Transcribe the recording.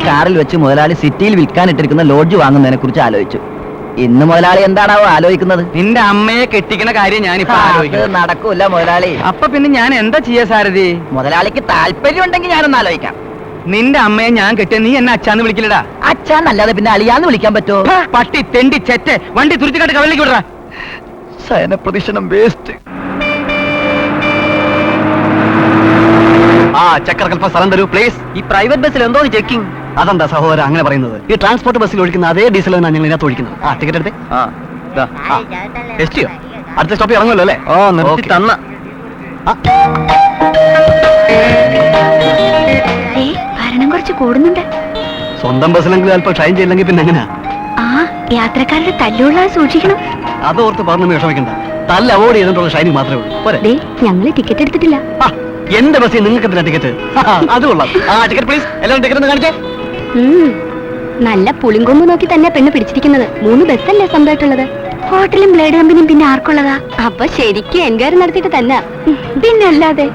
കാറിൽ വെച്ച് മുതലാളി സിറ്റിയിൽ വിൽക്കാനിട്ടിരിക്കുന്ന ലോഡ്ജ് വാങ്ങുന്നതിനെ കുറിച്ച് ആലോചിച്ചു. ഇന്ന് മുതലാളി എന്താണാവോ ആലോചിക്കുന്നത്? നിന്റെ അമ്മയെ കെട്ടിക്കണ കാര്യം ഞാനിപ്പോ ആലോചിക്കുന്നത്. നടക്കൂല മുതലാളി. അപ്പൊ പിന്നെ ഞാൻ എന്താ ചെയ്യാ സാരഥി? മുതലാളിക്ക് താല്പര്യം ഉണ്ടെങ്കിൽ ഞാനൊന്ന് ആലോചിക്കാം. നിന്റെ അമ്മയെ ഞാൻ കെട്ടിയ നീ എന്നെ അച്ഛാന്ന് വിളിക്കില്ലടാ. അച്ഛാന്നല്ലാതെ പിന്നെ അളിയാന്ന് വിളിക്കാൻ പറ്റുമോ? പട്ടി തെണ്ടി ചെറ്റ് വണ്ടി തുരുത്തിക്കാട്ട് കവലിലേക്ക് വിടറാ. ശയന പ്രദക്ഷിണം വേസ്റ്റ്. ചക്കരക്കൽപ്പ സ്ഥലം തരൂ പ്ലീസ്. ഈ പ്രൈവറ്റ് ബസ്സിൽ എന്തോ ചെക്കിംഗ്. അതെന്താ സഹോദരൻ അങ്ങനെ പറയുന്നത്? ഈ ട്രാൻസ്പോർട്ട് ബസ്സിൽ ഒഴിക്കുന്ന അതേ ഡീസൽ തന്നെയാണ് ഞങ്ങൾ ഇതിനകത്ത് ഒഴിക്കുന്നത്. ടിക്കറ്റ് എടുത്തേ. അടുത്ത സ്റ്റോപ്പിൽ ഇറങ്ങുമല്ലോ അല്ലേ? നിർത്തി തന്ന ഭരണം കുറച്ച് കൂടുന്നുണ്ട്. സ്വന്തം ബസ്സിലെങ്കിലും അല്പം ഷൈൻ ചെയ്യില്ലെങ്കിൽ പിന്നെ എങ്ങനെയാ? യാത്രക്കാരുടെ തല്ലുകൊള്ളാതെ സൂക്ഷിക്കണം. അതോർത്ത് പറഞ്ഞു വിഷമിക്കണ്ട. തല്ല അവോയ്ഡ് ചെയ്തിട്ടുള്ള ഷൈനിങ് മാത്രമേ ഉള്ളൂ. പോരെ? ഞങ്ങള് ടിക്കറ്റ് എടുത്തിട്ടില്ല. എന്റെ ബസ്സിൽ നിങ്ങൾക്ക് എന്തിനാ ടിക്കറ്റ്? അത് കൊള്ളാം. Ticket please. എല്ലാവരും ടിക്കറ്റ് ഒന്ന് കാണിച്ചേ. നല്ല പുളിങ്കൊമ്പ് നോക്കി തന്നെ പെണ്ണ് പിടിച്ചിരിക്കുന്നത്. 3 ബസ്സല്ലേ സ്വന്തമായിട്ടുള്ളത്. ഹോട്ടലും ബ്ലേഡ് കമ്പനിയും പിന്നെ ആർക്കുള്ളതാ? അപ്പൊ ശരിക്കും എൻക്വയറി നടത്തിയിട്ട് തന്നെ. പിന്നെ അല്ലാതെ